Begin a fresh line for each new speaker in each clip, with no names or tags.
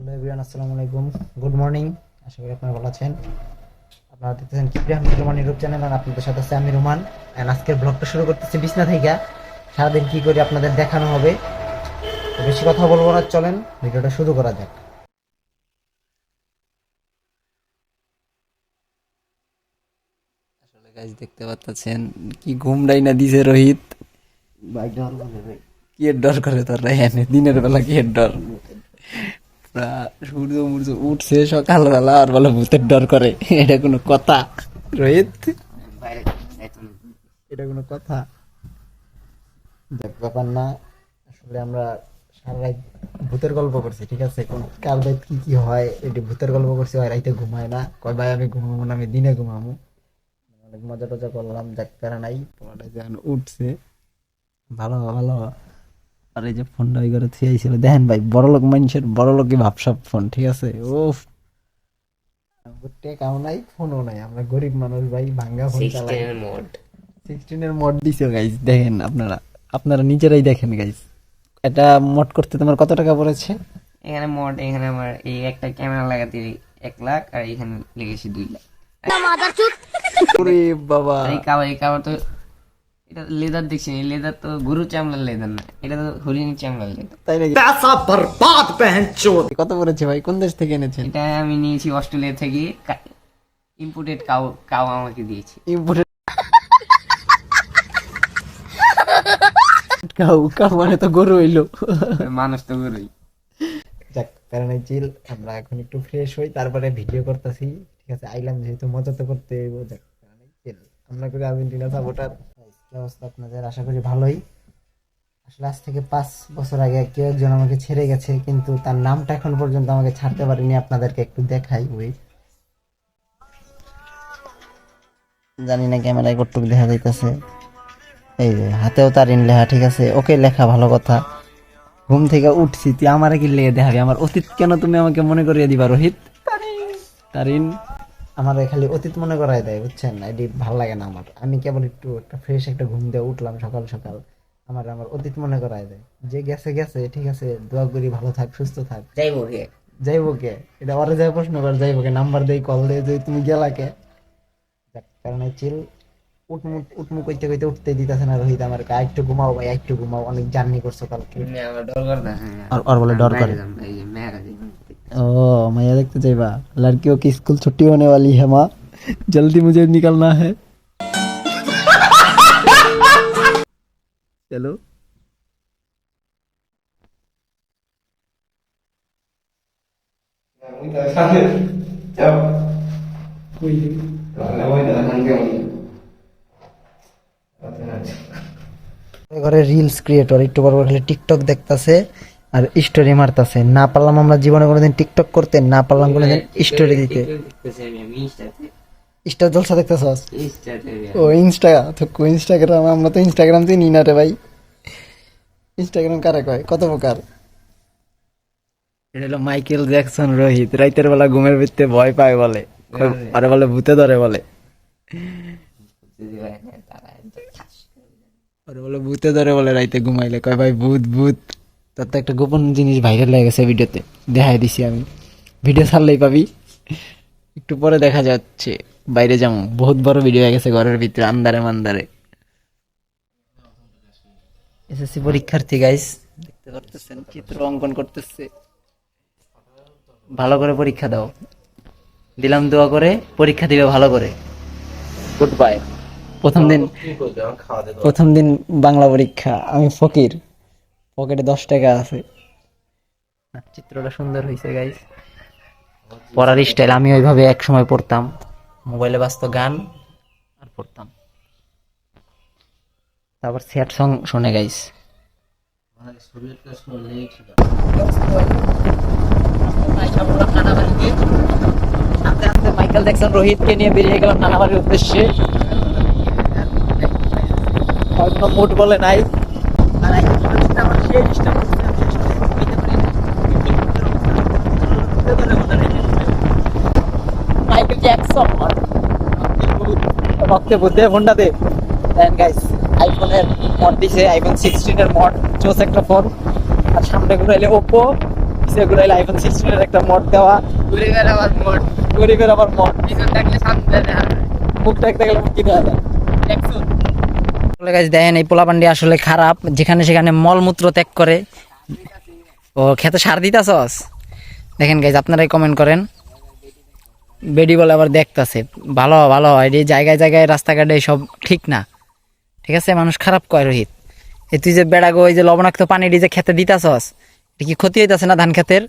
Hello everyone, আসসালামু আলাইকুম, good morning. আশা করি আপনারা ভালো আছেন। আপনারা দেখতেছেন কিপ্রিয়ান রহমান ইউটিউব চ্যানেল, আর আপনাদের সাথে আছে আমি রোমান। এন্ড আজকের ব্লগটা শুরু করতেছি বিছনা থেকে। সারাদিন কি করি আপনাদের দেখানো হবে। তো বেশি কথা বলবো না, চলেন ভিডিওটা শুরু করা যাক।
আসলে গাইস দেখতে পাচ্ছেন কি ঘুমটাই না দিছে রোহিত। কি এর ডর করে তোর রায়হানে দিনের বেলা কি এর ডর? পুরা সূর্য মূর্য উঠছে সকালবেলা আর বলে ভূতের ডর করে। এটা কোনো কথা রোহিত? এটা কোনো কথা?
যাক, ব্যাপার না। আসলে আমরা সারা রাত ভূতের গল্প করছি, ঠিক আছে? কোন কার রাত কি কি হয় এটি ভূতের গল্প করছি। হয় রাইতে ঘুমায় না, কয় ভাই আমি ঘুমাবো না, আমি দিনে ঘুমাবো। অনেক মজা টজা করলাম, যাক প্যারা নাই।
পরে যখন উঠছে ভালো ভালো। আর এই যে ফোনটা ওই করে থুয়ে আইছিল, দেখেন ভাই বড়লোক মানুষের বড়লোকই ভাবসাব ফোন, ঠিক আছে? ওফ,
টেকাও নাই, ফোনও নাই, আমরা গরিব মানুষ ভাই, ভাঙ্গা ফোন চালাই।
16 মড দিছে গাইস, দেখেন আপনারা আপনারা নিজেরাই দেখেন গাইস। এটা মড করতে তোমার কত টাকা পড়েছে?
এখানে মোট এখানে আমার এই একটা ক্যামেরা লাগাতে 1 লাখ আর এখানে লেগেছে 2 লাখ।
ওরে বাবা,
আর এই কাবার তো এটা লেদার দেখছি, লেদার তো গরু চামড়ার লেদার না, এটা তো হরিণী চামড়ার লেদার।
তাই নাকি? কত পড়েছে ভাই? কোন দেশ থেকে এনেছেন?
এটা আমি নিয়েছি অস্ট্রেলিয়া থেকে, ইম্পোর্টেড কাউ কাউ আমাকে দিয়েছে।
ইম্পোর্টেড কাউ কাউ মানে তো গরু হইলো।
মানুষ তো গরুই।
যাক প্যারা নাই, চিল। আমরা এখন একটু ফ্রেশ হই, তারপরে ভিডিও করতেছি, ঠিক আছে? আইলাম যেহেতু মজা তো করতে হইব। যাক প্যারা নাই, চিল। আমরা করি আর্জেন্টিনা সাপোর্টার। কি অবস্থা আপনাদের? আশা করি ভালোই। আসলে আজ থেকে 5 বছর আগে কেউ একজন আমাকে ছেড়ে গেছে, কিন্তু তার নামটা এখন পর্যন্ত আমাকে ছাড়তে পারেনি। আপনাদেরকে একটু দেখাই, ওয়েট। জানি না ক্যামেরায় কতটুকু দেখা যাইতেছে। এই যে হাতেও তারিন লেখা, ঠিক আছে? ওকে লেখা, ভালো কথা। ঘুম থেকে উঠছি, তুই আমারে কি লেগে দেখাবি? আমার অতীত কেন তুমি আমাকে মনে করিয়ে দিবা রোহিত? তারিন আমার খালি অতীত মনে করাই দেয়, বুঝছেন? এটি ভালো লাগে না আমার। আমি কেবল একটু একটা ফ্রেশ একটা ঘুম দিয়ে উঠলাম সকাল সকাল, আমার আমার অতীত মনে করাই দেয়। যে গেছে গেছে, ঠিক আছে? দোয়া করি ভালো থাক, সুস্থ থাক।
যাইবো কে?
যাইবো কে? এটা ওরে যায় প্রশ্ন কর, যাইবো কে? নাম্বার দেই, কল দেই, যে তুমি গেলা কে? যাক, কারণ চিল। উঠমু কইতে কইতে উঠতে দিতেছে না রোহিত আমার। একটু ঘুমাও ভাই, একটু ঘুমাও, অনেক জার্নি করছো কালকে।
আমার ডর করে না।
আর বলে ডর করে।
এই যে মেয়েরা দেখুন।
ओ मैया देखते जाइबा, लड़कियों की स्कूल छुट्टी होने वाली है माँ, जल्दी मुझे निकलना है। चलो
ঘরে রিলস ক্রিয়েটর, একটু বড় খালি টিকটক দেখতাছে আর স্টোরি মারতাছে। না পারলাম আমরা জীবনে কোনোদিন টিকটক করতে, না পারলাম কোনোদিন স্টোরি দিতে। স্টার জলসা দেখতেছস? ও ইনস্টা, তো ইনস্টাগ্রাম, আমরা তো ইনস্টাগ্রাম চিনি না রে ভাই। ইনস্টাগ্রাম কারে কয়? কত প্রকার।
এটা হলো মাইকেল জ্যাকসন রোহিত, রাতের বেলা ঘুমের ভিতরে ভয় পায় বলে, আরে বলে ভূতে ধরে বলে, আরে বলে ভূতে ধরে বলে রাইতে ঘুমাইলে, কয় ভাই ভূত ভূত। তার তো একটা গোপন জিনিস ভাইরাল হয়ে গেছে ভিডিওতে, দেখাই দিছি আমি। ভিডিও ছাড়লেই পাবি, একটু পরে দেখা যাচ্ছে। বাইরে যাবো, বহুত বড় ভিডিও হয়ে গেছে ঘরের ভিতরে, আন্দারে মান্দারে।
এসএসসি পরীক্ষার্থী গাইস,
দেখতে পারতেছেন চিত্র অঙ্কন করতেছে। ভালো করে পরীক্ষা দাও, দিলাম দোয়া করে, পরীক্ষা দিবে ভালো করে। Good bye. প্রথম দিন বাংলা পরীক্ষা, আমি ফকির, পকেটে 10 টাকা আছে। চিত্রটা সুন্দর হয়েছে গাইস। পড়ার স্টাইল আমি ওইভাবে এক সময় পড়তাম, মোবাইলে বাজতো গান আর পড়তাম। তারপর স্যাড সং শুনে গাইস। মাইকেল জ্যাকসন রোহিতকে নিয়ে বেরিয়ে গেলাম নানাবাড়ির উদ্দেশ্যে। কোনো মুড বলে নাই। মাইকেল জ্যাকসন ভক্তে বুদ্ধে ফোনটা দে। দেন গাইস, আইফোনের মড দিছে, আইফোন 16 এর মড, চোস একটা ফোন। আর সামনে ঘুরাইলে ওপো, দেখছে ঘুরাইলে আইফোন 16 এর একটা মড দেওয়া,
ঘুরে বেড়াবার মোট
গরিবের আবার মড,
পিছন থাকলে সামনে দেখা যায়।
মুখ দেখতে গেলে মুখ কিনে দেয়। দেখেন এই পোলাপান্ডি আসলে খারাপ, যেখানে সেখানে মলমূত্র ত্যাগ করে। ও খেতে সার দিতাছস? দেখেন গাইজ, আপনারাই কমেন্ট করেন। বেডি বলে আবার দেখতাছে, ভালো ভালো হয় এই জায়গায় জায়গায় রাস্তাঘাটে সব ঠিক না, ঠিক আছে? মানুষ খারাপ কয় রোহিত। এই তুই যে বেড়া গো, ওই যে লবণাক্ত পানি যে খেতে দিতাছস, এটা কি ক্ষতি হইতাছে না ধান খেতের?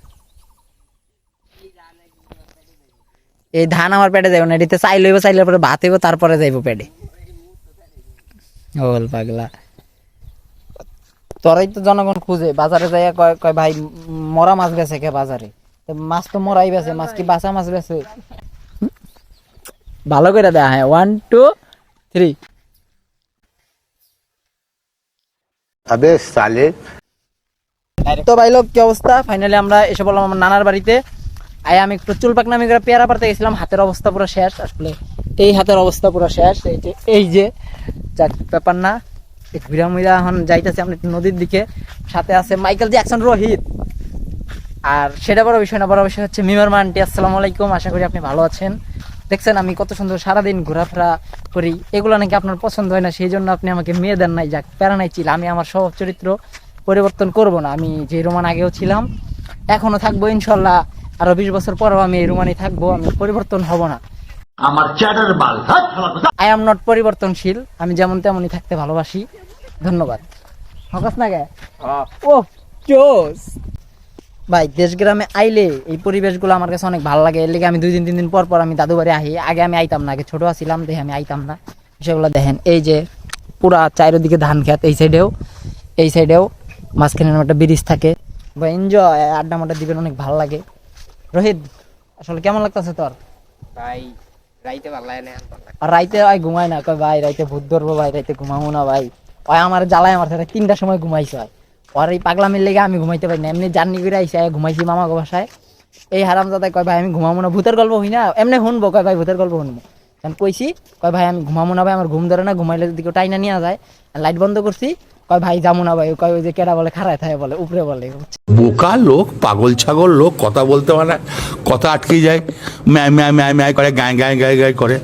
এই ধান আমার পেটে যাইব না, এটিতে চাইল হইব, চাইলের পরে ভাত হইব, তারপরে যাইব পেটে। ওল পাগলা, তোরাই তো জনগণ খুঁজে বাজারে যাইয়া কয় কয় ভাই মরা মাছ বেছে কে বাজারে? তো মাছ তো মরাই বেছে, মাছ কি বাঁচা মাছ বেছে? ভালো করে দেয়া, হ্যাঁ 1 2 3।
अबे साले
তো ভাই লোক, কি অবস্থা? ফাইনালি আমরা এসে বললাম আমার নানার বাড়িতে। আমি একটু চুল পাকনামি করে পেয়ারা পারতে গেছিলাম, হাতের অবস্থা পুরো শেষ। আসলে এই হাতের অবস্থা পুরো শেষ। এই যে যাক ব্যাপার না, ঘুরা মুইরা এখন যাইতেছি আমরা একটু নদীর দিকে। সাথে আছে মাইকেল জ্যাকসন রোহিত। আর সেটা বড় বিষয় না, বড় বিষয় হচ্ছে মিমার মা আন্টি। আসসালামু আলাইকুম, আশা করি আপনি ভালো আছেন। দেখছেন আমি কত সুন্দর সারাদিন ঘোরাফেরা করি, এগুলো নাকি আপনার পছন্দ হয় না, সেই জন্য আপনি আমাকে মেয়ে দেন নাই। যাক, প্যারা নাই ছিল, আমি আমার স্বভাব চরিত্র পরিবর্তন করব না। আমি যে রোমান আগেও ছিলাম, এখনো থাকবো ইনশাল্লাহ। আরো 20 বছর পরেও আমি এই রোমানই থাকবো, আমি পরিবর্তন হব না।
আমার চ্যাটার বাল
আই এম নট পরিবর্তনশীল, আমি যেমন তেমনই থাকতে ভালোবাসি। ধন্যবাদ। হকাস না গে ও জোস ভাই। দেশ গ্রামে আইলে এই পরিবেশগুলো আমার কাছে অনেক ভালো লাগে। এর লেগে আমি 2 দিন 3 দিন পর পর আমি দাদু বাড়ি আহি। আগে আমি আইতাম না, আগে ছোট ছিলাম দেখে আমি আইতাম না। সেগুলো দেখেন, এই যে পুরা চারিদিকে ধান খেত, এই সাইডেও মাঝখানে একটা ব্রিজ থাকে। ভাই এনজয়, আড্ডা মাড্ডা দিবেন, অনেক ভালো লাগে। রোহিত, আসলে কেমন লাগতেছে তোর?
ভাই রাইতে ভালো লাগে না।
আর রাইতে ভাই ঘুমায় না, কয় ভাই রাইতে ভূত ধরবো, ভাই রাইতে ঘুমাবো না ভাই। ওই আমার জ্বালায়, আমার সাথে 3টার সময় ঘুমাইছে হয়। আর এই পাগলামির লেগে আমি ঘুমাইতে পারি না। এমনি জার্নি করে আইসে ঘুমাইছি মামা গো বাসায়। এই হারামজাদায় কয় ভাই আমি ঘুমাবো না, ভূতের গল্প হই না, এমনি শুনবো, কয় ভাই ভূতের গল্প শুনবো। কারণ কইছি, কয় ভাই আমি ঘুমাবো না ভাই, আমার ঘুম ধরে না, ঘুমাইলে যদি কেউ টাইনা নিয়ে যায়। লাইট বন্ধ করছি, কয় ভাই যাবো না ভাই। কয় ওই যে কেডা বলে খাড়ায় থাকে বলে, উপরে বলে।
বোকা লোক, পাগল ছাগল লোক, কথা বলতে পারে না, কথা আটকে যায়, ম্যায় ম্যায় ম্যায় ম্যায় করে, গায়ে গায়ে গায়ে গায়ে করে।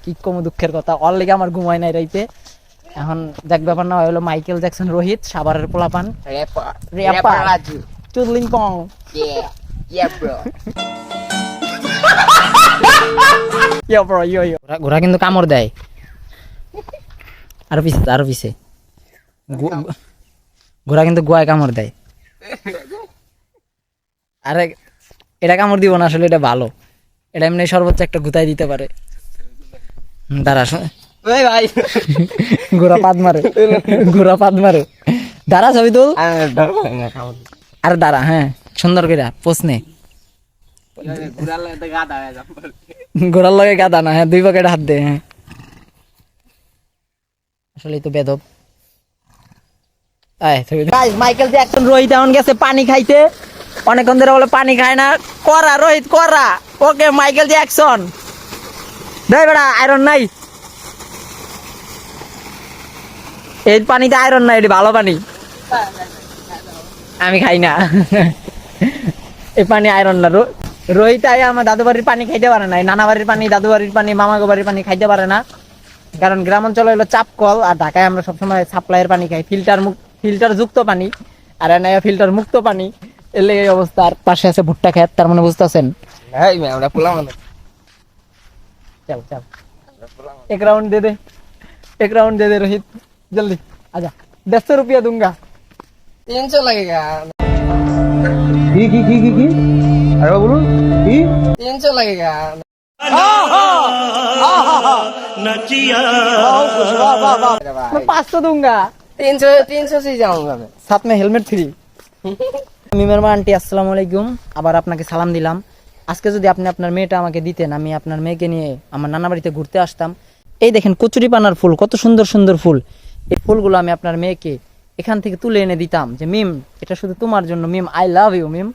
কি কম দুঃখের কথা, ওর লেগে আমার ঘুমাই নাই রাইতে। এখন দেখ ব্যাপার না, হলো মাইকেল জ্যাকসন রোহিত, সাভারের পোলাপান,
র্যাপার রাজু।
চুদলিং পং।
ব্রো।
ঘোড়া কিন্তু কামড় দেয়। আরো পিছে ঘোড়া কিন্তু গোয়ায় কামড় দেয়। আরে এটা কামড় দিব না, আসলে এটা ভালো। এটা এমনি সর্বোচ্চ একটা গুতাই দিতে পারে। দাঁড়া,
ওই ভাই
ঘোড়া পাদ মারে। দাঁড়া ছবি তুল। আরে দাঁড়া, হ্যাঁ সুন্দর করে প্রশ্নে। ঘোড়ার লগে গাদা না, হ্যাঁ 2 পকেটে হাত দে। হ্যাঁ আসলে তো বেদব। মাইকেল জ্যাকসন রোহিত এখন গেছে পানি খাইতে। অনেকক্ষণ ধরে বলে পানি খায় না। করা রোহিত করা, ওকে মাইকেল জ্যাকসন। দেখ বেটা, আয়রন নাই এই পানিতে, আয়রন নাই, এটি ভালো পানি। আমি খাই না এই পানি, আয়রন না। রোহিত আয় আমার দাদু বাড়ির পানি খাইতে পারে না, নানা বাড়ির পানি, দাদু বাড়ির পানি, মামা বাড়ির পানি খাইতে পারে না। কারণ গ্রাম অঞ্চলে হলো চাপ কল, আর ঢাকায় আমরা সবসময় সাপ্লাইয়ের পানি খাই, ফিল্টার যুক্ত পানি। আর এনে ফিল্টার মুক্ত পানি। এর লেগে এই অবস্থা। আর পাশে আছে ভুট্টা খেত, তার মানে বুঝতেছেন।
ভাই আমরা পোলা মানে
चल एक राउंड दे दे रोहित, जल्दी आजा। 100 रुपया दूंगा।
300 लगेगा।
কি আরে বলুন কি
300 लगेगा।
मैं 500 दूंगा।
300 से जाऊंगा मैं।
साथ में हेलमेट फ्री। মিমের মা আন্টি, আসসালামু আলাইকুম। আবার আপনাকে সালাম দিলাম। আজকে যদি আপনি আপনার মেয়েটা আমাকে দিতেন, আমি আপনার মেয়েকে নিয়ে আমার নানা বাড়িতে ঘুরতে আসতাম। এই দেখেন কচুরিপানার ফুল, কত সুন্দর সুন্দর ফুল। এই ফুলগুলো আমি আপনার মেয়েকে এখান থেকে তুলে এনে দিতাম, যে মিম এটা শুধু তোমার জন্য, মিম আই লাভ ইউ মিম,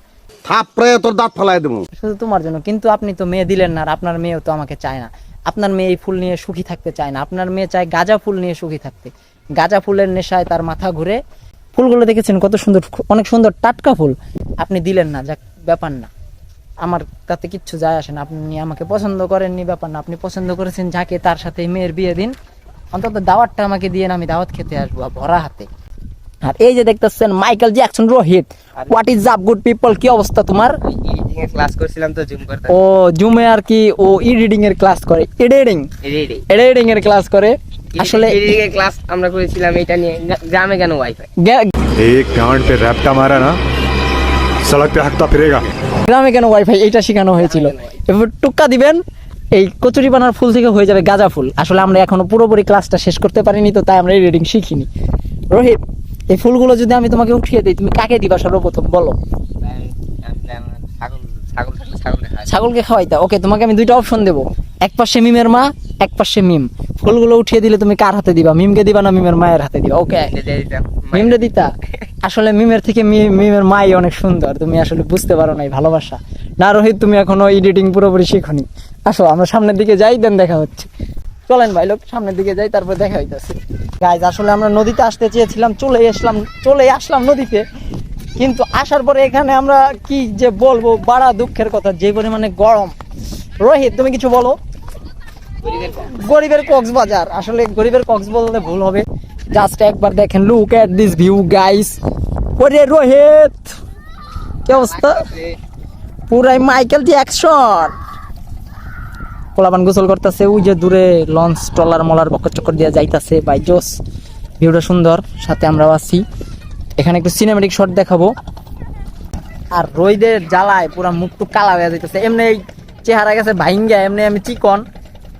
থাপড়ে তোর দাঁত ফালাই দেবো।
শুধু তোমার জন্য। কিন্তু আপনি তো মেয়ে দিলেন না, আর আপনার মেয়েও তো আমাকে চায় না। আপনার মেয়ে এই ফুল নিয়ে সুখী থাকতে চায় না, আপনার মেয়ে চায় গাঁজা ফুল নিয়ে সুখী থাকতে। গাঁজা ফুলের নেশায় তার মাথা ঘুরে, ফুলগুলো দেখেছেন কত সুন্দর, অনেক সুন্দর টাটকা ফুল। আপনি দিলেন না, যাক ব্যাপার না, আমার তাতে কিচ্ছু যায় আসে না। আপনি আমাকে পছন্দ করেননি, ব্যাপার না। আপনি পছন্দ করেছেন যাকে, তার সাথে মেয়ের বিয়ে দিন, অন্তত দাওয়াতটা আমাকে দিয়ে আমি দাওয়াত খেতে আসবো ভরা হাতে। আর এই যে দেখতেছেন Michael Jackson Rohit, what is up good people, কি অবস্থা তোমার?
এডিটিং এর ক্লাস করছিলাম তো জুম করতে।
ও জুমে আর কি ও এডিটিং এর ক্লাস করে, এডিটিং এর ক্লাস করে। আসলে
এডিটিং এর ক্লাস আমরা করেছিলাম এটা নিয়ে, গ্রামে কেন ওয়াইফাই?
एक गांड पे रैप्टा मारा ना सड़क पे हकता फिरेगा।
গ্রামে কেন ওয়াইফাই এটা শেখানো হয়েছিল। এবার টুক্কা দিবেন, এই কচুরিপানার ফুল থেকে হয়ে যাবে গাঁজা ফুল। আসলে আমরা এখনো পুরোপুরি ক্লাসটা শেষ করতে পারিনি, তো তাই আমরা এডিটিং শিখিনি। রোহিত, এই ফুলগুলো যদি আমি তোমাকে উঠিয়ে দিই, তুমি কাকে দিবা সর্বপ্রথম বলো? ছাগলকে খাওয়াইতা। ওকে, তোমাকে আমি দুইটা অপশন দেবো, এক পাশে মিমের মা, এক পাশে মিম। ফুলগুলো উঠিয়ে দিলে তুমি কার হাতে দিবা? মিমকে দিবা না মিমের মায়ের হাতে দিবা? ওকে, মিমরে দিতা। আসলে মিমের থেকে মিমের মাই অনেক সুন্দর, তুমি আসলে বুঝতে পারো নাই ভালোবাসা। না রোহিত, তুমি এখনো এডিটিং পুরোপুরি শিখনি। আসো আমরা সামনের দিকে যাই, দেন দেখা হচ্ছে। চলেন ভাই লোক, সামনের দিকে যাই, তারপর দেখা হইতেছে। গাইজ, আসলে আমরা নদীতে আসতে চেয়েছিলাম, চলে আসলাম নদীতে, কিন্তু আসার পরে এখানে আমরা কি যে বলবো, বড় দুঃখের কথা, যে পরিমাণে গরম। রোহিত, তুমি কিছু বলো। গরিবের কক্সবাজার, আসলে গরিবের কক্স বললে ভুল হবে। জাস্ট একবার দেখেন, look at this view guys. ওরে রোহিত, কি অবস্থা? পুরাই মাইকেল জ্যাকসন। পোলাপান গোসল করতেছে, ওই যে দূরে লঞ্চ ট্রলার মলার বকর চক্কর দিয়ে যাইতাছে। বাই জোস, ভিউটা সুন্দর, সাথে আমরাও আছি। এখানে একটু সিনেমেটিক শট দেখাবো। আর রোহিতের জ্বালায় পুরা মুখ টুক কালা হয়ে যাইতেছে। এমনি চেহারা গেছে ভাঙ্গা, এমনি আমি চিকন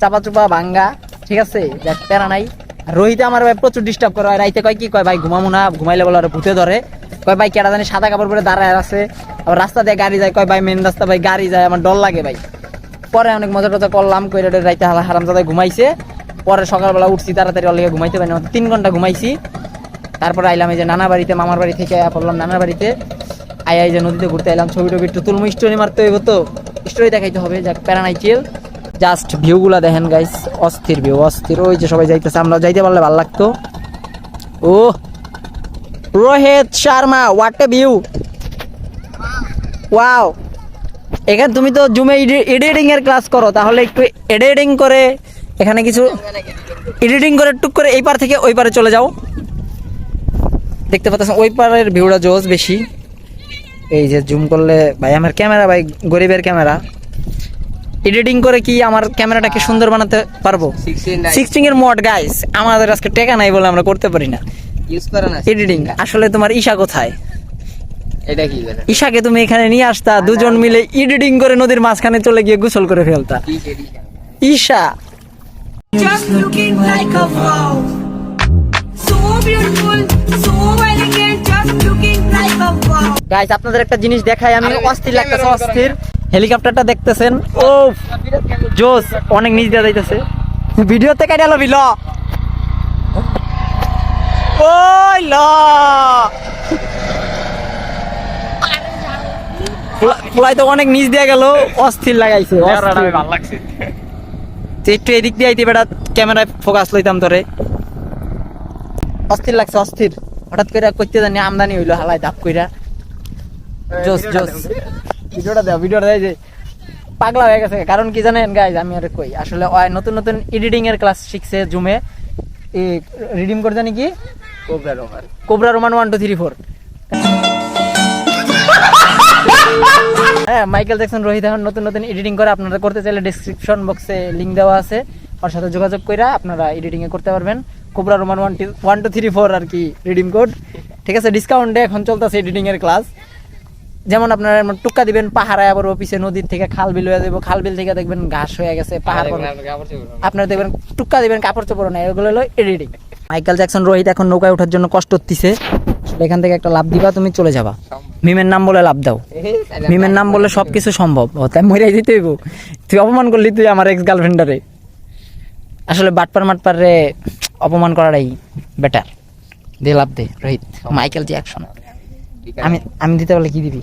চাপা চুপা ভাঙ্গা, ঠিক আছে, দেখ প্যারা নাই। রোহিতে আমার ভাই প্রচুর ডিস্টার্ব করে। রাইতে কয় কি কয়, ভাই ঘুমামো না, ঘুমাইলে বলে আর ভূতে ধরে। কয় ভাই কেডা জানি সাদা কাপড় পরে দাঁড়ায় আছে, আবার রাস্তা দিয়ে গাড়ি যায়। কয় ভাই মেন রাস্তা ভাই গাড়ি যায়, আমার ডর লাগে ভাই। পরে অনেক মজা টজা করলাম, কইরা রাইতে হারামজাদায় ঘুমাইছে। পরে সকালবেলা উঠছি তাড়াতাড়ি, অলিগে ঘুমাইতে পারি না, 3 ঘন্টা ঘুমাইছি। তারপরে আইলাম এই যে নানা বাড়িতে, মামার বাড়ি থেকে পড়লাম নানার বাড়িতে। আই যে নদীতে ঘুরতে এলাম, ছবি টবি একটু তুলমু, স্টোরি মারতে হইব, তো স্টোরি দেখাইতে হবে। যাক প্যারা নাই, চিল। জাস্ট ভিউগুলা দেখেন গাইস, অস্থির ভিউ, অস্থির। ওই যে সবাই যাইতেছে, আমরা যাইতে পারলে ভালো লাগতো। ও Rohit Sharma, what a view, wow. এখানে তুমি তো জুমে এডিটিং এর ক্লাস করো, তাহলে একটু এডিটিং করে এখানে কিছু এডিটিং করে টুক করে এই পার থেকে ওই পারে চলে যাও। দেখতে পাচ্ছেন ওই পারের ভিউটা জোস বেশি। এই যে জুম করলে ভাই, আমার ক্যামেরা ভাই গরিবের ক্যামেরা, এডিটিং করে কি আমার ক্যামেরাটাকে সুন্দর বানাতে পারবো? 16 এর মোড গাইস, আমাদের আজকে টাকা নাই বলে আমরা করতে পারি না
ইউজ করে না
এডিটিং। আসলে তোমার ঈশা কোথায়?
এটা কি বলে?
ঈশাকে তুমি এখানে নিয়ে আসতা, দুজন মিলে এডিটিং করে নদীর মাঝখানে চলে গিয়ে গোসল করে ফেলতা। Isha
Just looking like a wow. So beautiful, so elegant, just looking like a wow.
Guys, আপনাদের একটা জিনিস দেখাই, আমি অস্থির লাগতেছে, অস্থির। হেলিকপ্টারটা দেখতেছেন, ও জোস, অনেক নিচ দিয়ে যাইতেছে। ভিডিওতে কাটা লবি ল, ওই ল ফুলাই তো অনেক নিচ দিয়ে গেল, অস্থির লাগাইছে, ভালো লাগছে। একটু এদিক দিয়ে আইতে বেটা, ক্যামেরায় ফোকাস লইতাম তোরে। অস্থির লাগছে, অস্থির। হঠাৎ করে করতে জানি আমদানি হইলো হালাই ধাপ কইরা। জোস জোস, ভিডিওটা দেয় যে পাগলা হয়ে গেছে। কারণ কি জানেন গাইজ, আমি আর কই, আসলে নতুন নতুন এডিটিং এর ক্লাস শিখছে জুমে। রিডিম করে জানি কি, কোবরা রোমান 1 2 3 4। হ্যাঁ, মাইকেল জ্যাকসন রোহিত এখন নতুন নতুন এডিটিং করে। আপনারা করতে চাইলে ডেসক্রিপশন বক্সে লিঙ্ক দেওয়া আছে, ওর সাথে যোগাযোগ কইরা আপনারা এডিটিং এ করতে পারবেন। কোবরা রোমান 1 2 3 4 আর কি রিডিম কোড, ঠিক আছে। ডিসকাউন্টে এখন চলতেছে এডিটিং এর ক্লাস। যেমন আপনারা টুক্কা দিবেন, পাহাড়ায় আবার অফিসে নদীর থেকে খাল বিল হয়ে যাবো, খাল বিল থেকে দেখবেন ঘাস হয়ে গেছে, পাহাড় আপনারা দেখবেন টুক্কা দিবেন, কাপড় চোপড় না, এগুলো হলো এডিটিং। মাইকেল জ্যাকসন রোহিত এখন নৌকায় ওঠার জন্য কষ্ট হচ্ছে, এখান থেকে একটা লাভ দিবা, তুমি চলে যাবা। মিমের নাম বলে লাভ দাও, মিমের নাম বলে সবকিছু সম্ভব। তাই মরিয়াই দিতে হইব, তুই অপমান করলি তুই আমার এক্স গার্লফ্রেন্ডারে। আসলে বাটপার মাটপার রে অপমান করাটাই বেটার। দে লাভ দে রোহিত, মাইকেল জ্যাকসন। আমি দিতে বলে কি দিবি?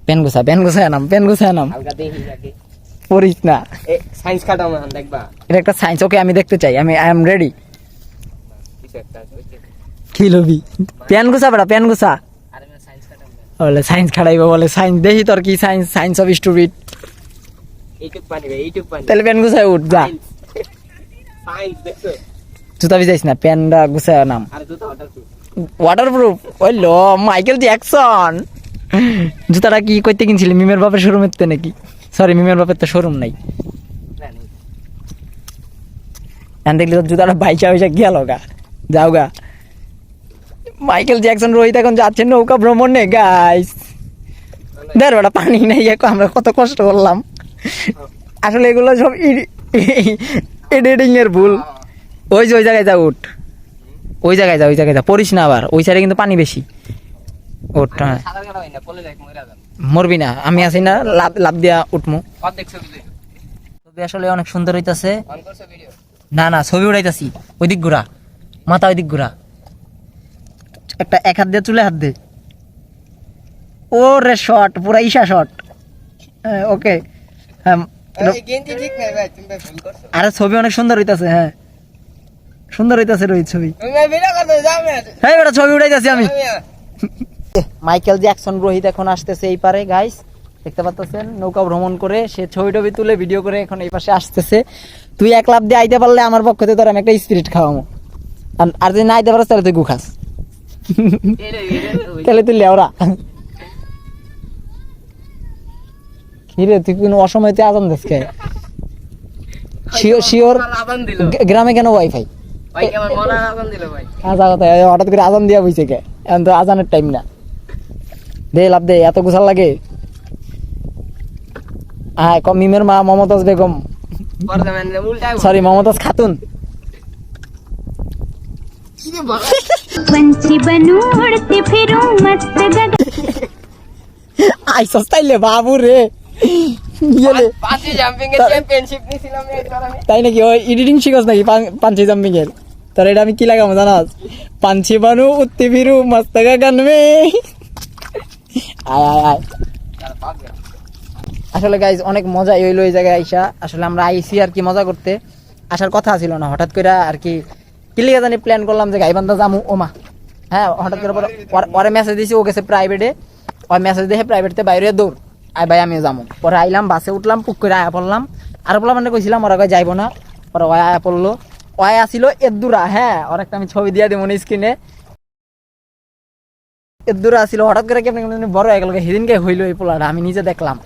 পেন গুছায় নাম পড়িস না,
সায়েন্স কাটাও না, দেখবা
এটা একটা সায়েন্স। ওকে, আমি দেখতে চাই, আমি আই এম রেডি। কি লবি প্যান গুছা বেটা প্যান গুছা বলে সায়েন্স খাড়াইবো বলে সায়েন্স দেখি তোর কি সায়েন্স সায়েন্স অফ স্টুপিড
এইটুক পানি ভাই এইটুক পানি
তাহলে প্যান গুছায় উঠ যা
সাইন্স দেখছো
জুতা ভিজাইস না প্যানটা গুছায় নাম
আরে জুতা অর্ডার
ওয়াটারপ্রুফ ওই লো মাইকেল জ্যাকসন জুতাটা কি করতে কিনছিলি মিমের বাপের শোরুমের নাকি সরি মিমের বাপের তো শোরুম নাই এখন দেখলি তোর জুতাটা বাইচা হয়েছে গেল গা যাও গা মাইকেল জ্যাকসন রোহিত এখন যাচ্ছে নৌকা ভ্রমণে গাইস দেখ বেটা পানি নেই এখন আমরা কত কষ্ট করলাম আসলে এগুলো সব এডিটিং এর ভুল ওই যে ওই জায়গায় যা উঠ ওই জায়গায় যা পড়িস না আবার ওই সাইডে কিন্তু পানি বেশি ওঠ হ্যাঁ
সাঁতার কাটা হয় না পলে যাক মরে যাবেন
মরবি না আমি আছি না লাভ লাভ দিয়া উঠমু
কত দেখছো বুঝে
ছবি আসলে অনেক সুন্দর হইতাছে
অন করছো ভিডিও
না না ছবি উড়াইতাছি ওইদিক ঘুরা মাথা ওইদিক ঘুরা একটা এক হাত দিয়ে চুলে হাত দে ও রে শট পুরা ইশা শট ওকে হ্যাঁ
গেঞ্জি ঠিক নাই ভাই তুমি ভুল করছো
আরে ছবি অনেক সুন্দর হইতাছে হ্যাঁ সুন্দর হইতাছে রোহিত ছবি
তুমি ভিডিও করতে যাও না
হ্যাঁ ওটা ছবি উড়াইতাছি আমি মাইকেল জ্যাকসন রোহিত এখন আসতেছে এই পারে গাইস দেখতে পাচ্ছেন নৌকা ভ্রমণ করে সে ছবি টবি তুলে ভিডিও করে এখন এই পাশে আসতেছে তুই এক লাভ দিয়ে আইতে পারলে আমার পক্ষ থেকে তোর আমি একটা স্পিরিট খাওয়াবো আর যদি না আইতে পারস তাহলে তুই গুখাস তাহলে তুই লেওরা কিরে তুই কোনো অসময়তে আজান দিস কে শিওর
আজান দিল
গ্রামে কেন ওয়াইফাই
ভাই কেমন মনে আজান দিল ভাই
আজা কথা হঠাৎ করে আজান দিয়া বইছে কে এখন তো আজানের টাইম না দে লাভ দে এত গুছাল লাগে হ্যাঁ মিমের মা মমতাজ বেগম
পরে মানে উল্টা
সরি মমতাজ খাতুন
पंछी बनूं उड़ती फिरूं मस्त गगन
আই সস্তাইলে বাবু রে ইয়েলে
পাঁচি জাম্পিং এর চ্যাম্পিয়নশিপ নিছিলাম একবার আমি
তাই নাকি ওই এডিটিং শিখস নাকি পাঞ্চি জাম্পিং এর তোর এটা আমি কি লাগাবো জানাস পাঞ্চি বানু উত্তি ফিরু মস্ত গগন মে আয় আয় আয় আসলে গাইজ অনেক মজা হইলো এই জায়গায় আইসা আসলে আমরা আইসি আর কি মজা করতে আসার কথা ছিল না হঠাৎ করে আর কি কিলিয়া জানি প্ল্যান করলাম যে গাইবান্ধা যামু ওমা হ্যাঁ হঠাৎ করে পরে মেসেজ দিছি ও গেছে প্রাইভেটে ওই মেসেজ দেখে প্রাইভেটতে বাইরে দৌড় আয় ভাই আমিও যাবো পরে আইলাম বাসে উঠলাম পুক করে আয়া পড়লাম আর বলা মানে কইছিলাম ওরা কয় যাইবো না পরে ওয়া আয়া পড়লো ওয়া আসিল এদুরা হ্যাঁ ওর একটা আমি ছবি দিয়ে দেবো স্ক্রিনে এদুরা আসিল হঠাৎ করে কেমন বড় হয়ে গেল সেদিনকে হইলো এই পোলাটা আমি নিজে দেখলাম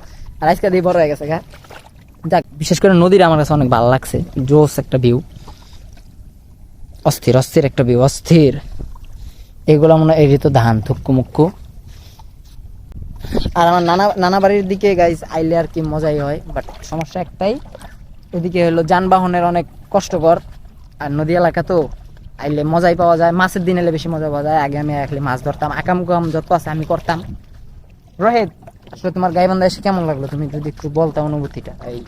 আর আজকে দিয়ে বড় হয়ে গেছে গা যাক বিশেষ করে নদীর আমার কাছে অনেক ভালো লাগছে জোস একটা ভিউ অস্থির অস্থির একটা ভিউ অস্থির এগুলো মনে হয় এর ভিতর ধান থুক্কু মুক্কু আর আমার নানা বাড়ির দিকে গাইজ আইলে আর কি মজাই হয় বাট সমস্যা একটাই এদিকে হলো যানবাহনের অনেক কষ্টকর আর নদী এলাকা তো আইলে মজাই পাওয়া যায় মাছের দিন এলে বেশি মজা পাওয়া যায় আগে আমি আসলে মাছ ধরতাম আকাম কাম যত আছে আমি করতাম রোহিত আসলে তোমার গাইবান্ধা এসে কেমন লাগলো তুমি যদি একটু বলতে অনুভূতিটা
এই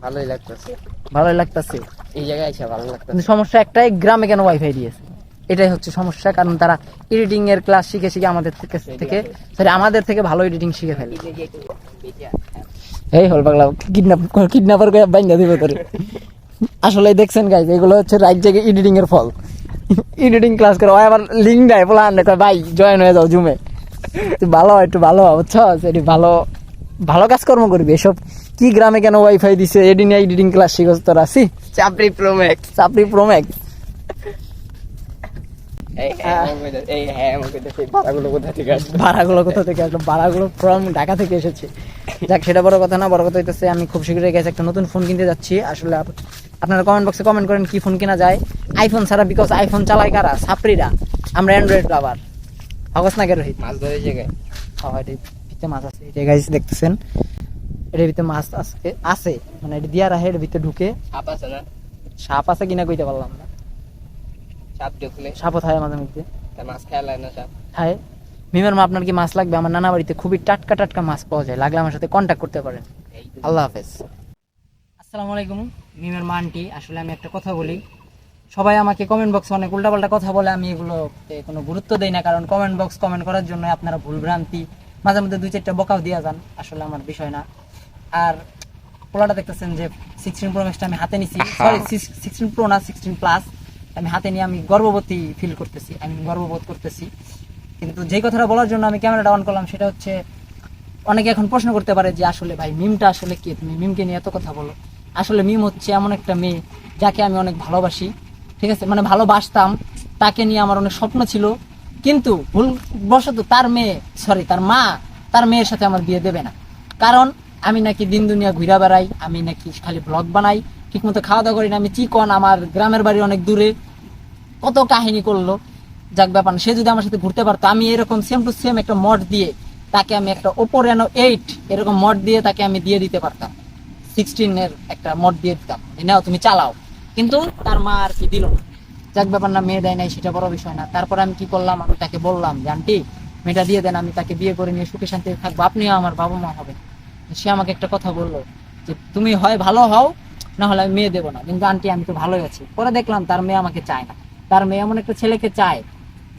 ভালোই লাগতেছে
ভালোই লাগতেছে
এই জায়গায় এসে ভালো লাগতেছে
কিন্তু সমস্যা একটাই গ্রামে কেন ওয়াইফাই দিয়েছে এটাই হচ্ছে সমস্যা কারণ তারা এডিটিং এর ক্লাস শিখে শিখে আমাদের থেকে ভালো এডিটিং শিখে ফেলে এই হল পাগলা কিডন্যাপার করে বাইন্ধা দিব তোরে আসলে দেখছেন গাইজ এগুলো হচ্ছে রাইট জায়গায় এডিটিং এর ফল এডিটিং ক্লাস করে আবার লিঙ্ক দেয় বলা আনে কয় ভাই জয়েন হয়ে যাও জুমে তুই ভালো একটু ভালো বুঝছো সেটি ভালো ভালো কাজকর্ম করবি এসব কি গ্রামে কেন ওয়াইফাই দিছে এডিটিং ক্লাস শিখছ তোরা আসি
চাপড়ি প্রোম্যাক্স ভাড়াগুলো
কোথা থেকে আসলো ভাড়াগুলো ফ্রম ঢাকা থেকে এসেছে যাক সেটা বড় কথা না বড় কথা হইতেছে আমি খুব শীঘ্রই গেছে একটা নতুন ফোন কিনতে যাচ্ছি আসলে আপনারা কমেন্ট বক্সে কমেন্ট করেন কি ফোন কেনা যায় আইফোন ছাড়া বিকজ আইফোন চালায় কারা ছাপড়িরা আমরা অ্যান্ড্রয়েড লাভার অগস্ট নাগের রহিত
মাছ ধরে জায়গায়
ভিতরে মাছ আছে এটা গাইস দেখতেছেন এর ভিতরে মাছ আছে মানে এটা দিয়া রাখে এর ভিতরে ঢুকে
সাপ আছে না
সাপ আছে কিনা কইতে পারলাম না
সাপ ঢুকলে
সাপও থাকে মাঝে মধ্যে
মাছ খেয়ালায় না সাপ
খায় মিমের মা আপনার কি মাছ লাগবে আমার নানা বাড়িতে খুবই টাটকা মাছ পাওয়া যায় লাগলে আমার সাথে কন্ট্যাক্ট করতে পারেন আল্লাহ হাফেজ আসসালামু আলাইকুম মিমের মা আন্টি আসলে আমি একটা কথা বলি সবাই আমাকে কমেন্ট বক্সে অনেক উল্টাপাল্টা কথা বলে আমি এগুলোতে কোনো গুরুত্ব দেই না কারণ কমেন্ট বক্স কমেন্ট করার জন্য আপনারা ভুল ভ্রান্তি মাঝে মধ্যে 2-4টা বকাও দিয়া যান আসলে আমার বিষয় না আর পোলাটা দেখতেছেন যে 16 প্রো ম্যাক্সটা আমি হাতে নিছি সরি 16 প্রো না 16 প্লাস
আমি হাতে নিয়ে আমি গর্ববতী ফিল করতেছি, আমি গর্ববোধ করতেছি। কিন্তু যে কথাটা বলার জন্য আমি ক্যামেরাটা অন করলাম সেটা হচ্ছে, অনেকে এখন প্রশ্ন করতে পারে যে আসলে ভাই মিমটা আসলে কি, তুমি মিমকে নিয়ে এত কথা বলো। আসলে মিম হচ্ছে এমন একটা মেয়ে যাকে আমি অনেক ভালোবাসি, ঠিক আছে, মানে ভালোবাসতাম, তাকে নিয়ে আমার অনেক স্বপ্ন ছিল, কিন্তু ভুলবশত তার মা তার মেয়ের সাথে আমার বিয়ে দেবে না। কারণ আমি নাকি দিন দুনিয়া ঘুরা বেড়াই, আমি নাকি খালি ব্লগ বানাই, ঠিকমতো খাওয়া দাওয়া করি না, আমি চিকন, আমার গ্রামের বাড়ি অনেক দূরে, কত কাহিনী করলো। যাক ব্যাপার না, সে যদি আমার সাথে ঘুরতে পারতো, আমি এরকম সেম টু সেম একটা মড দিয়ে তাকে আমি একটা Oppo Reno 8 এরকম মড দিয়ে তাকে আমি দিয়ে দিতে পারতাম, 16 একটা মড দিয়ে দিতাম, নাও তুমি চালাও। কিন্তু তার মা আর কি দিল না। যাক ব্যাপার না, মেয়ে দেয় নাই সেটা বড় বিষয় না। তারপরে আমি কি করলাম, আমি তাকে বললাম যে আন্টি মেয়েটা দিয়ে দেন, আমি তাকে বিয়ে করে নিয়ে সুখে শান্তিতে থাকবো, আপনিও আমার বাবা মা হবেন। সে আমাকে একটা কথা বললো যে তুমি হয় ভালো হও, না হলে আমি মেয়ে দেবো না। কিন্তু আন্টি আমি তো ভালোই আছি। পরে দেখলাম তার মেয়ে আমাকে চায় না, তার মেয়ে এমন একটা ছেলেকে চায়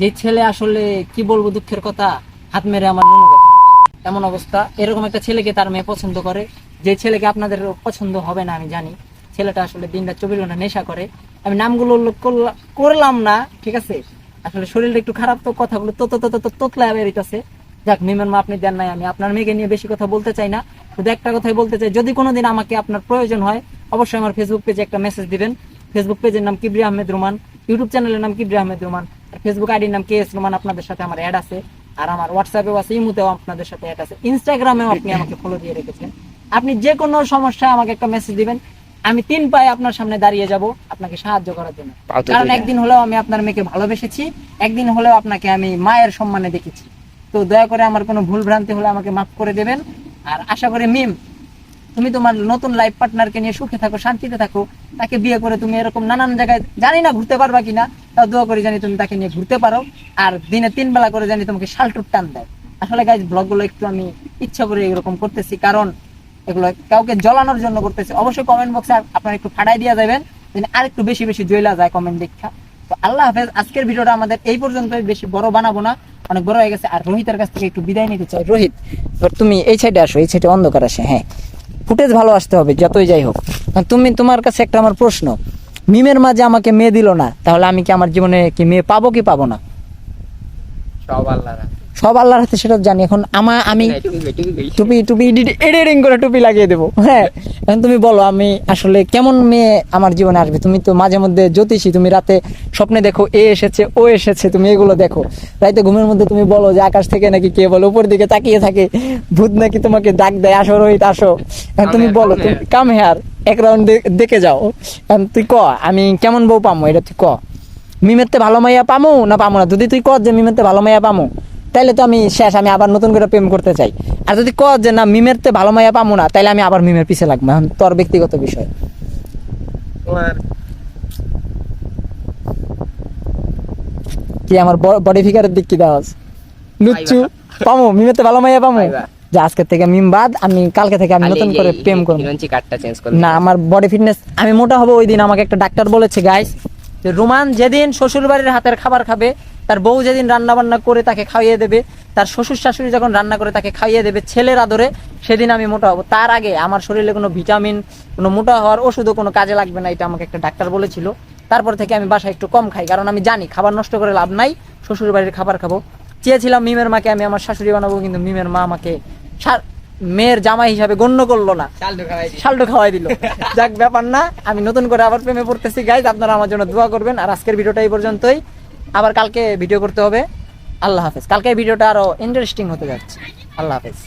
যে ছেলে আসলে কি বলবো, দুঃখের কথা, হাত মেরে আমার মনে কথা, এমন অবস্থা। এরকম একটা ছেলেকে তার মেয়ে পছন্দ করে, যে ছেলেকে আপনাদের পছন্দ হবে না আমি জানি। ছেলেটা আসলে দিনরাত 24 ঘন্টা নেশা করে। আমি নামগুলো উল্লেখ করলাম না, ঠিক আছে, আসলে শরীরটা একটু খারাপ, তো কথাগুলো তোতলা বেরিতেছে। যাক, মিমের মা আপনি দেন নাই, আমি আপনার মেয়েকে নিয়ে বেশি কথা বলতে চাই না, শুধু একটা কথাই বলতে চাই, যদি কোনোদিন আমাকে আপনার প্রয়োজন হয় অবশ্যই আমার ফেসবুক পেজে একটা মেসেজ দিবেন। ফেসবুক পেজের নাম কিবরিয়া আহমেদ রোমান, ইউটিউব চ্যানেলের নাম কিবরিয়া আহমেদ রোমান, আর ফেসবুক আইডির নাম KS রোমান। আপনাদের সাথে আমার অ্যাড আছে, আর আমার হোয়াটসঅ্যাপেও আছে, ইমোতেও আপনাদের সাথে অ্যাড আছে, ইনস্টাগ্রামেও আপনি আমাকে ফলো দিয়ে রেখেছেন। আপনি যে কোনো সমস্যায় আমাকে একটা মেসেজ দিবেন, আমি 3 পায়ে আপনার সামনে দাঁড়িয়ে যাব আপনাকে সাহায্য করার জন্য। কারণ একদিন হলেও আমি আপনার মেয়েকে ভালোবেসেছি, একদিন হলেও আপনাকে আমি মায়ের সম্মানে দেখেছি। তো দয়া করে আমার কোনো ভুল ভ্রান্তি হলে আমাকে মাফ করে দেবেন। আর আশা করি মিম, তুমি তোমার নতুন লাইফ পার্টনারকে নিয়ে সুখে থাকো, শান্তিতে থাকো, তাকে বিয়ে করে তুমি এরকম নানান জায়গায়, জানি না ঘুরতে পারবা কিনা, তাও দোয়া করে জানি তুমি তাকে নিয়ে ঘুরতে পারো, আর দিনে 3 বেলা করে জানি তোমাকে শালটুর টান দেয়। আসলে গাইজ ব্লগগুলো একটু আমি ইচ্ছা করে এরকম করতেছি, কারণ এগুলো কাউকে জ্বলানোর জন্য করতেছি। অবশ্যই কমেন্ট বক্সে আপনারা একটু ফাটাই দিয়ে যাবেন, আর একটু বেশি বেশি জয়লা যায় কমেন্ট দেখা। তো আল্লাহ হাফেজ। আজকের ভিডিওটা আমাদের এই পর্যন্তই, বেশি বড় বানাবো না, অনেক বড় হয়ে গেছে। আর রোহিতের কাছ থেকে একটু বিদায় নিতে চাই। রোহিত, তুমি এই সাইডে আসো, এই সাইডে অন্ধকার আসে, হ্যাঁ, ফুটেজ ভালো আসতে হবে যতই যাই হোক। তোমার কাছে একটা আমার প্রশ্ন, মিমের মাঝে আমাকে মেয়ে দিল না, তাহলে আমি কি আমার জীবনে কি মেয়ে পাবো কি পাবো না? সব আল্লাহর হাতে, সেটা জানি। এখন আমি টুপি এডিটিং করে টুপি লাগিয়ে দেবো, হ্যাঁ। এখন তুমি বলো আমি আসলে কেমন মেয়ে আমার জীবনে আসবে? তুমি তো মাঝে মধ্যে জ্যোতিষী, তুমি রাতে স্বপ্নে দেখো এ এসেছে ও এসেছে, তুমি এগুলো দেখো। রাতে ঘুমের মধ্যে তুমি বলো যে আকাশ থেকে নাকি কে বলে উপর দিকে তাকিয়ে থাকে, ভূত নাকি তোমাকে ডাক দেয়, আসো রোহিত আসো। এখন তুমি বলো, তুমি কাম হেয়ার এক রাউন্ড দেখে যাও। এখন তুই ক আমি কেমন বউ পামো, এটা তুই ক। মিমেরতে ভালো মাইয়া পামো না পামো না? যদি তুই ক যে মিমেরতে ভালো মাইয়া পামো, তাইলে তো আমি শেষ, আমি আবার নতুন করে প্রেম করতে চাই। আর যদি ক যে না মিমেরতে ভালো মাইয়া পামো না, তাইলে আমি আবার মিমের পিছে লাগবো। এখন তোর ব্যক্তিগত বিষয়। কি আমার বডি ফিগারের দিক কি দেওয়া লুচ্চু? পামো মিমেরতে ভালো মাইয়া পামো? যে আজকে থেকে মিম বাদ, আমি কালকে থেকে আমি নতুন করে প্রেম করবো না। আমার বডি ফিটনেস, আমি মোটা হবো ওই দিন আমাকে একটা ডাক্তার বলেছে গাইস, যে রোমান যেদিন শ্বশুর বাড়ির হাতের খাবার খাবে, তার বউ যেদিন রান্না বান্না করে তাকে খাইয়ে দেবে, তার শ্বশুর শাশুড়ি যখন রান্না করে তাকে খাইয়ে দেবে ছেলের আদরে, সেদিন আমি মোটা হবো। তার আগে আমার শরীরে কোনো ভিটামিন, কোনো মোটা হওয়ার ওষুধও কোনো কাজে লাগবে না, এটা আমাকে একটা ডাক্তার বলেছিল। তারপর থেকে আমি বাসায় একটু কম খাই, কারণ আমি জানি খাবার নষ্ট করে লাভ নাই, শ্বশুর বাড়ির খাবার খাবো। চেয়েছিলাম মিমের মাকে আমি আমার শাশুড়ি বানাবো, কিন্তু মিমের মা আমাকে মেয়ের জামাই হিসাবে গণ্য করলো না, শালটো খাওয়াই দিল। যাক ব্যাপার না, আমি নতুন করে আবার প্রেমে পড়তেছি গাইজ, আপনারা আমার জন্য দোয়া করবেন। আর আজকের ভিডিওটা এই পর্যন্তই, আবার কালকে ভিডিও করতে হবে। আল্লাহ হাফেজ। কালকে ভিডিওটা আরো ইন্টারেস্টিং হতে যাচ্ছে। আল্লাহ হাফেজ।